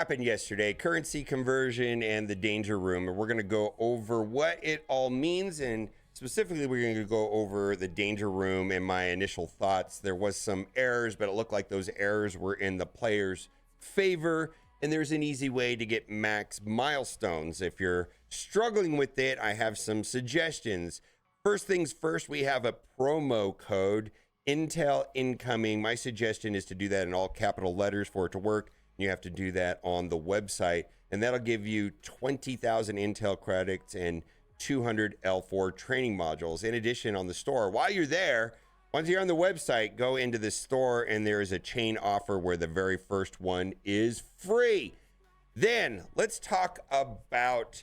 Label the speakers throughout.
Speaker 1: Happened yesterday, currency conversion and the danger room, and we're going to go over what it all means, and specifically we're going to go over the danger room and my initial thoughts. There was some errors, but it looked like those errors were in the player's favor, and there's an easy way to get max milestones. If you're struggling with it, I have some suggestions. First things first, we have a promo code, Intel incoming. My suggestion is to do that in all capital letters for it to work. You have to do that on the website, and that'll give you 20,000 Intel credits and 200 L4 training modules. In addition, on the store, while you're there, once you're on the website, go into the store, and there is a chain offer where the very first one is free. Then let's talk about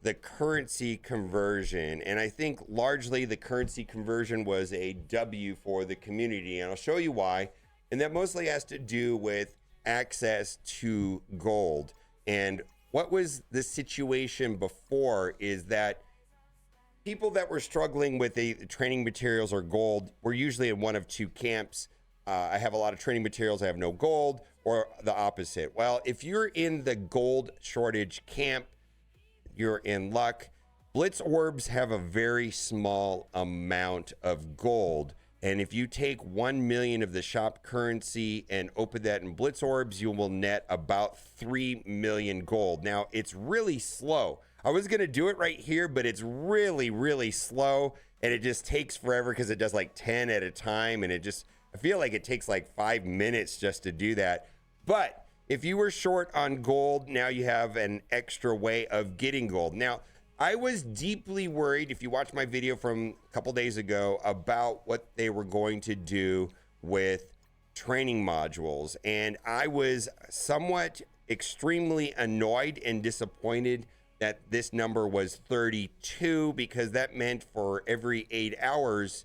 Speaker 1: the currency conversion, and I think largely the currency conversion was a W for the community, and I'll show you why. And that mostly has to do with access to gold. And what was the situation before is that people that were struggling with the training materials or gold were usually in one of two camps. I have a lot of training materials, I have no gold, or the opposite. Well, if you're in the gold shortage camp, you're in luck. Blitz orbs have a very small amount of gold. And if you take 1 million of the shop currency and open that in Blitz orbs, you will net about 3 million gold. Now, it's really slow. I was going to do it right here, but it's really, really slow. And it just takes forever because it does like 10 at a time. And I feel like it takes like 5 minutes just to do that. But if you were short on gold, now you have an extra way of getting gold. Now, I was deeply worried, if you watched my video from a couple days ago, about what they were going to do with training modules. And I was somewhat extremely annoyed and disappointed that this number was 32, because that meant for every 8 hours,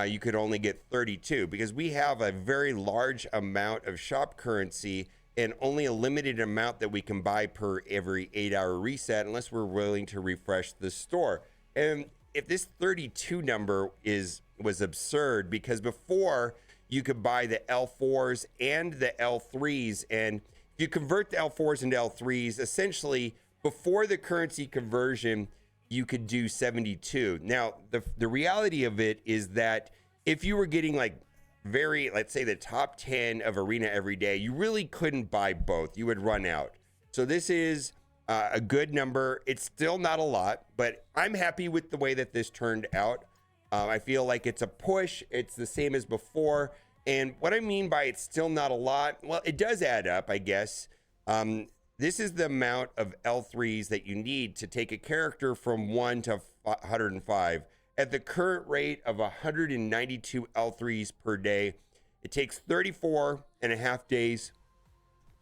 Speaker 1: you could only get 32, because we have a very large amount of shop currency and only a limited amount that we can buy per every 8-hour reset, unless we're willing to refresh the store. And if this 32 number was absurd, because before you could buy the L4s and the L3s, and if you convert the L4s into L3s, essentially before the currency conversion, you could do 72. Now, the reality of it is that if you were getting like let's say the top 10 of arena every day, you really couldn't buy both. You would run out. So this is a good number. It's still not a lot, but I'm happy with the way that this turned out. I feel like it's a push. It's the same as before. And what I mean by it's still not a lot, well, it does add up, I guess. This is the amount of L3s that you need to take a character from 1 to 105. At the current rate of 192 L3s per day, it takes 34 and a half days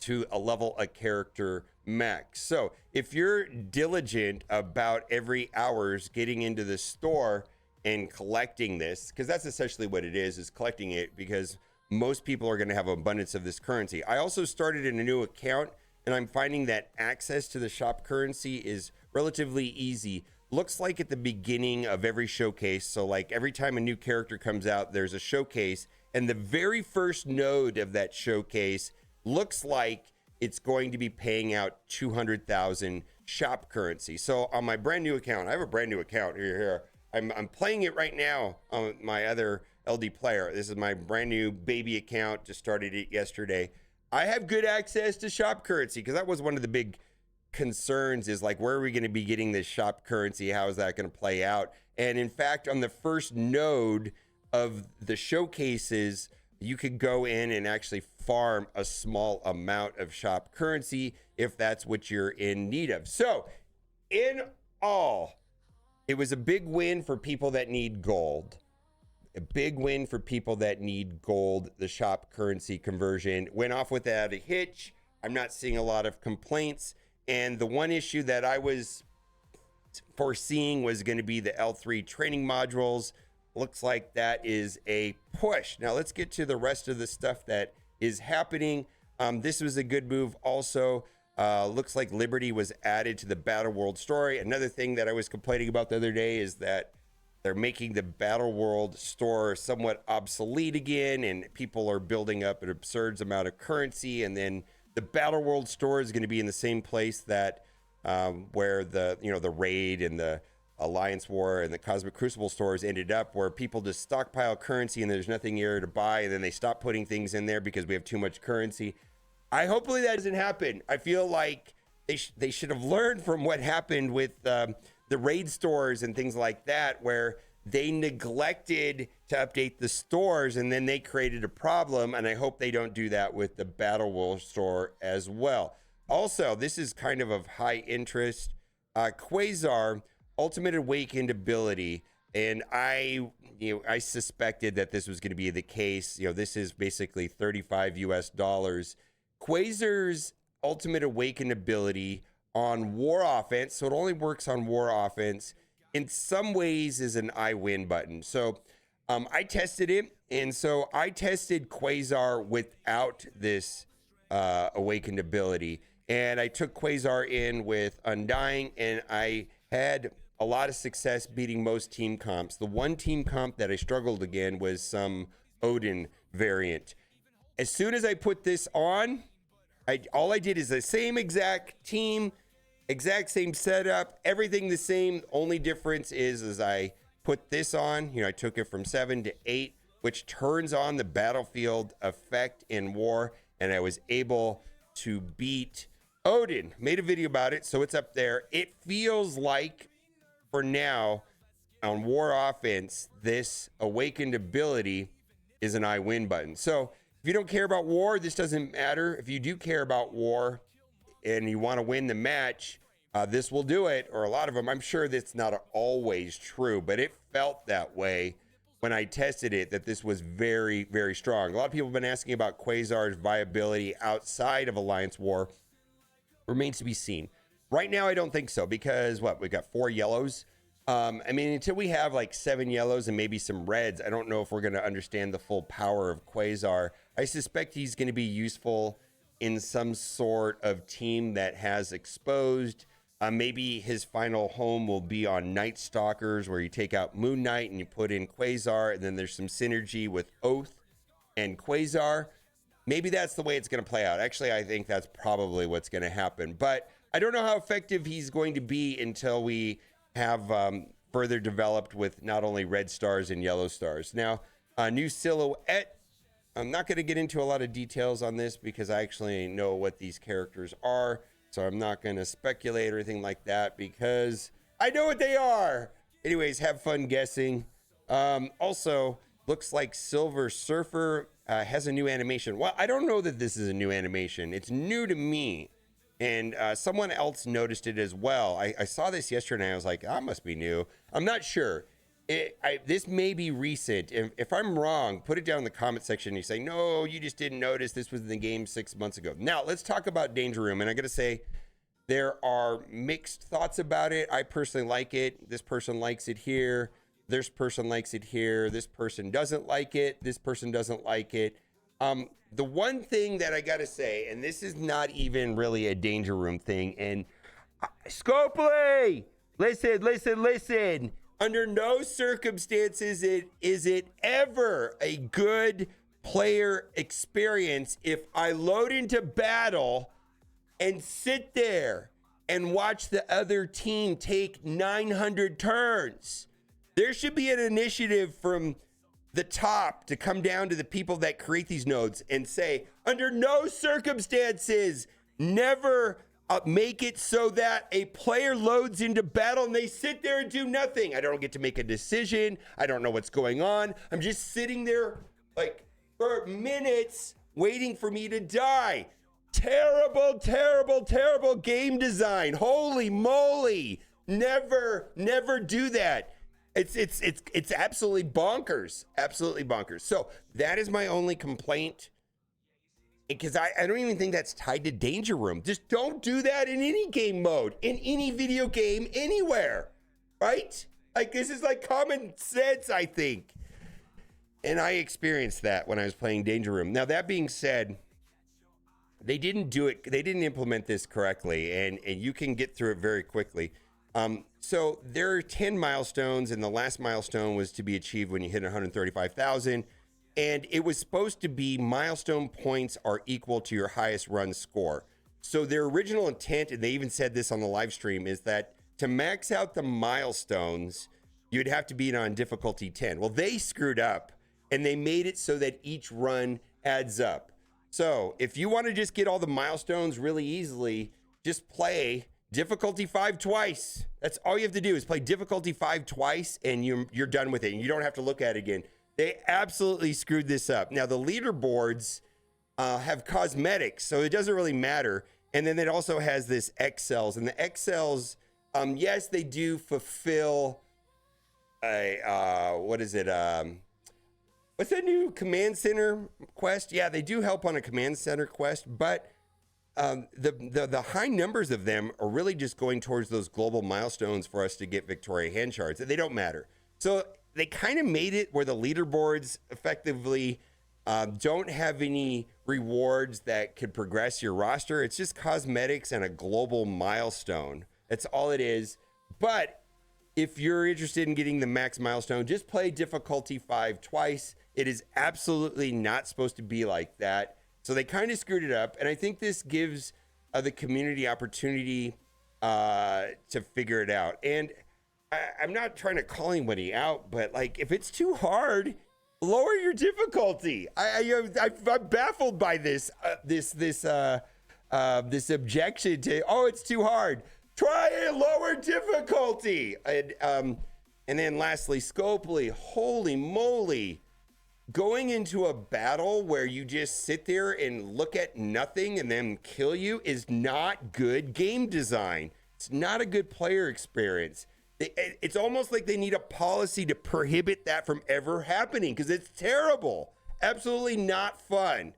Speaker 1: to level a character max. So if you're diligent about every hours getting into the store and collecting this, because that's essentially what it is collecting it, because most people are going to have abundance of this currency. I also started in a new account, and I'm finding that access to the shop currency is relatively easy. Looks like at the beginning of every showcase, so like every time a new character comes out, there's a showcase, and the very first node of that showcase looks like it's going to be paying out 200,000 shop currency. So on my brand new account, I have a brand new account here. I'm playing it right now on my other LD player. This is my brand new baby account, just started it yesterday. I have good access to shop currency, because that was one of the big concerns, is like, where are we going to be getting this shop currency? How is that going to play out? And in fact, on the first node of the showcases, you could go in and actually farm a small amount of shop currency if that's what you're in need of. So in all, it was a big win for people that need gold. A big win for people that need gold. The shop currency conversion went off without a hitch. I'm not seeing a lot of complaints. And the one issue that I was foreseeing was going to be the L3 training modules. Looks like that is a push. Now let's get to the rest of the stuff that is happening. This was a good move also. Looks like Liberty was added to the Battle World story. Another thing that I was complaining about the other day is that they're making the Battle World store somewhat obsolete again, and people are building up an absurd amount of currency, and then The Battle World store is going to be in the same place that where the the Raid and the Alliance War and the Cosmic Crucible stores ended up, where people just stockpile currency and there's nothing here to buy, and then they stop putting things in there because we have too much currency. Hopefully that doesn't happen. I feel like they should have learned from what happened with the Raid stores and things like that, where they neglected to update the stores and then they created a problem. And I hope they don't do that with the Battle World store as well. Also, this is kind of high interest. Quazar Ultimate Awakened ability, and I suspected that this was going to be the case. This is basically $35 US. Quazar's Ultimate Awakened ability on War Offense, so it only works on War Offense, in some ways is an I win button. So I tested it, and so I tested Quazar without this Awakened ability, and I took Quazar in with Undying, and I had a lot of success beating most team comps. The one team comp that I struggled again was some Odin variant. As soon as I put this on, all I did is the same exact team, exact same setup, everything the same. Only difference is I put this on, I took it from 7 to 8, which turns on the battlefield effect in war, and I was able to beat Odin. Made a video about it, so it's up there. It feels like, for now, on War Offense, this Awakened ability is an I win button. So if you don't care about war, this doesn't matter. If you do care about war and you want to win the match, this will do it, or a lot of them. I'm sure that's not always true, but it felt that way when I tested it, that this was very, very strong. A lot of people have been asking about Quazar's viability outside of Alliance War. Remains to be seen. Right now, I don't think so, because we got 4 yellows. Until we have like 7 yellows and maybe some reds, I don't know if we're going to understand the full power of Quazar. I suspect he's going to be useful in some sort of team that has exposed. Maybe his final home will be on Night Stalkers, where you take out Moon Knight and you put in Quazar, and then there's some synergy with Oath and Quazar. Maybe that's the way it's going to play out. Actually, I think that's probably what's going to happen. But I don't know how effective he's going to be until we have further developed with not only red stars and yellow stars. Now, a new silhouette. I'm not going to get into a lot of details on this because I actually know what these characters are. So I'm not going to speculate or anything like that because I know what they are. Anyways, have fun guessing. Also, looks like Silver Surfer has a new animation. Well, I don't know that this is a new animation. It's new to me. And someone else noticed it as well. I saw this yesterday and I was like, that must be new. I'm not sure. This may be recent. If I'm wrong, put it down in the comment section. You say, no, you just didn't notice. This was in the game 6 months ago. Now, let's talk about Danger Room. And I got to say, there are mixed thoughts about it. I personally like it. This person likes it here. This person likes it here. This person doesn't like it. This person doesn't like it. The one thing that I got to say, and this is not even really a Danger Room thing, and Scopely, listen. Under no circumstances is it ever a good player experience if I load into battle and sit there and watch the other team take 900 turns. There should be an initiative from the top to come down to the people that create these nodes and say, under no circumstances, never make it so that a player loads into battle and they sit there and do nothing. I don't get to make a decision. I don't know what's going on. I'm just sitting there like for minutes waiting for me to die. Terrible, terrible, terrible game design. Holy moly. Never do that. It's absolutely bonkers. Absolutely bonkers. So that is my only complaint. Because I don't even think that's tied to Danger Room. Just don't do that in any game mode, in any video game, anywhere, right? Like, this is like common sense, I think. And I experienced that when I was playing Danger Room. Now, that being said, they didn't do it. They didn't implement this correctly, and you can get through it very quickly. So there are 10 milestones, and the last milestone was to be achieved when you hit 135,000. And it was supposed to be milestone points are equal to your highest run score. So their original intent, and they even said this on the live stream, is that to max out the milestones, you'd have to be on difficulty 10. Well, they screwed up and they made it so that each run adds up. So if you want to just get all the milestones really easily, just play difficulty 5 twice. That's all you have to do is play difficulty 5 twice and you're done with it. And you don't have to look at it again. They absolutely screwed this up. Now, the leaderboards have cosmetics, so it doesn't really matter. And then it also has this XLs. And the XLs, yes, they do fulfill what is it? What's that new command center quest? Yeah, they do help on a command center quest, but the high numbers of them are really just going towards those global milestones for us to get Victoria hand shards. They don't matter. So they kind of made it where the leaderboards effectively don't have any rewards that could progress your roster. It's just cosmetics and a global milestone. That's all it is. But if you're interested in getting the max milestone, just play difficulty 5 twice. It is absolutely not supposed to be like that. So they kind of screwed it up. And I think this gives the community opportunity to figure it out. And I'm not trying to call anybody out, but like if it's too hard, lower your difficulty. I'm baffled by this objection to, oh, it's too hard. Try a lower difficulty. And then lastly, Scopely, holy moly. Going into a battle where you just sit there and look at nothing and then kill you is not good game design. It's not a good player experience. It's almost like they need a policy to prohibit that from ever happening because it's terrible. Absolutely not fun.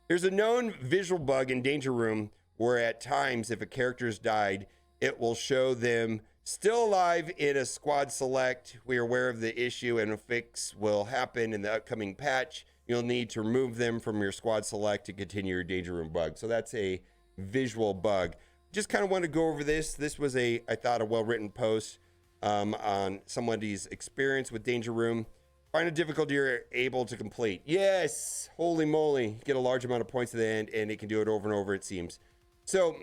Speaker 1: There's a known visual bug in Danger Room where at times if a character's died, it will show them still alive in a squad select. We are aware of the issue and a fix will happen in the upcoming patch. You'll need to remove them from your squad select to continue your Danger Room bug. So that's a visual bug. Just kind of want to go over this. This was I thought, a well-written post on somebody's experience with Danger Room. Find a difficulty you're able to complete. Yes, holy moly. Get a large amount of points at the end, and it can do it over and over, it seems. So,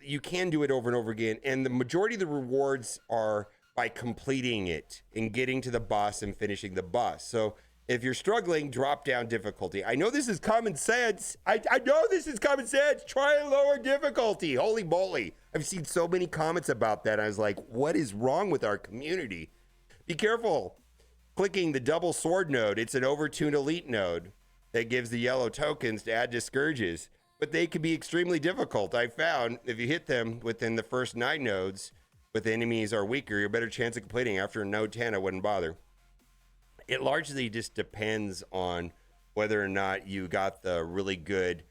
Speaker 1: you can do it over and over again, and the majority of the rewards are by completing it and getting to the boss and finishing the boss. So if you're struggling, drop down difficulty. I know this is common sense. I know this is common sense. Try a lower difficulty. Holy moly. I've seen so many comments about that. I was like, what is wrong with our community? Be careful. Clicking the double sword node. It's an overtuned elite node that gives the yellow tokens to add to scourges. But they can be extremely difficult. I found if you hit them within the first 9 nodes, with the enemies are weaker, you're a better chance of completing. After node 10, I wouldn't bother. It largely just depends on whether or not you got the really good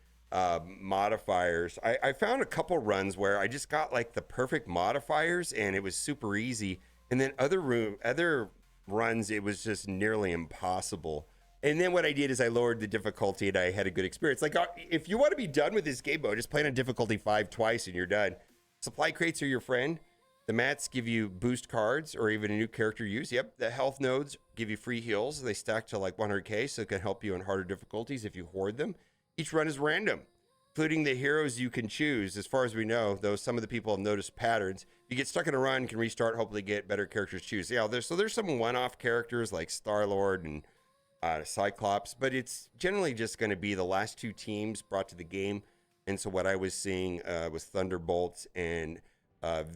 Speaker 1: modifiers. I found a couple runs where I just got like the perfect modifiers and it was super easy. And then other runs, it was just nearly impossible. And then what I did is I lowered the difficulty and I had a good experience. Like if you want to be done with this game mode, just play on difficulty 5 twice and you're done. Supply crates are your friend. The mats give you boost cards or even a new character use. Yep, the health nodes give you free heals. They stack to like 100k, so it can help you in harder difficulties if you hoard them. Each run is random, including the heroes you can choose. As far as we know, though, some of the people have noticed patterns. If you get stuck in a run, you can restart, hopefully get better characters to choose. Yeah, there's some one-off characters like Star-Lord and Cyclops, but it's generally just going to be the last 2 teams brought to the game. And so what I was seeing was Thunderbolts and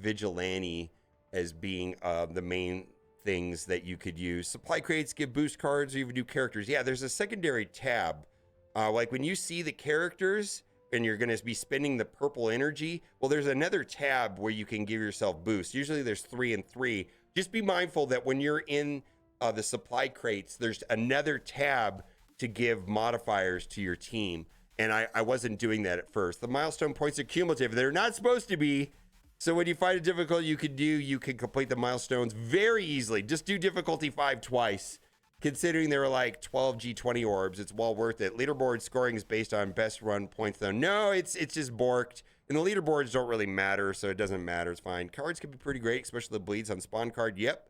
Speaker 1: Vigilante as being the main things that you could use. Supply crates give boost cards or even new characters. Yeah, there's a secondary tab. Like when you see the characters and you're going to be spending the purple energy, well, there's another tab where you can give yourself boosts. Usually there's 3 and 3. Just be mindful that when you're in the supply crates, there's another tab to give modifiers to your team. And I wasn't doing that at first. The milestone points are cumulative. They're not supposed to be. So when you find a difficulty you can complete the milestones very easily. Just do difficulty 5 twice. Considering there are like 12 G20 orbs, it's well worth it. Leaderboard scoring is based on best run points though. No, it's just borked. And the leaderboards don't really matter, so it doesn't matter. It's fine. Cards can be pretty great, especially the bleeds on spawn card. Yep.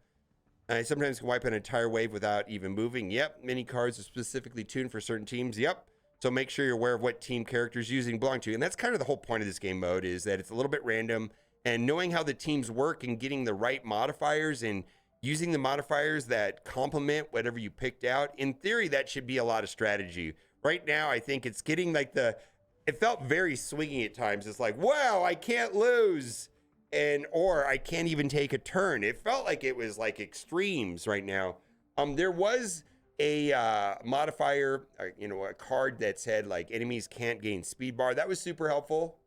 Speaker 1: Sometimes can wipe an entire wave without even moving. Yep. Many cards are specifically tuned for certain teams. Yep. So make sure you're aware of what team characters using belong to. And that's kind of the whole point of this game mode, is that it's a little bit random, and knowing how the teams work and getting the right modifiers and using the modifiers that complement whatever you picked out. In theory, that should be a lot of strategy. Right now, I think it's getting like it felt very swingy at times. It's like, wow, I can't lose. Or I can't even take a turn. It felt like it was like extremes right now. There was a modifier, a card that said like enemies can't gain speed bar. That was super helpful.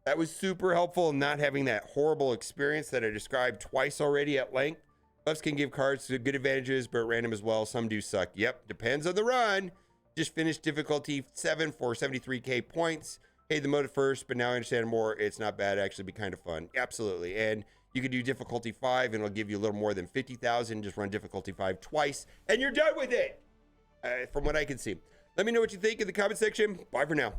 Speaker 1: That was super helpful in not having that horrible experience that I described twice already at length. Buffs can give cards good advantages, but random as well. Some do suck. Yep, depends on the run. Just finished difficulty 7 for 73k points. Hey, the mode at first, but now I understand more. It's not bad. Actually, be kind of fun. Absolutely. And you can do difficulty 5, and it'll give you a little more than 50,000. Just run difficulty 5 twice, and you're done with it. From what I can see. Let me know what you think in the comment section. Bye for now.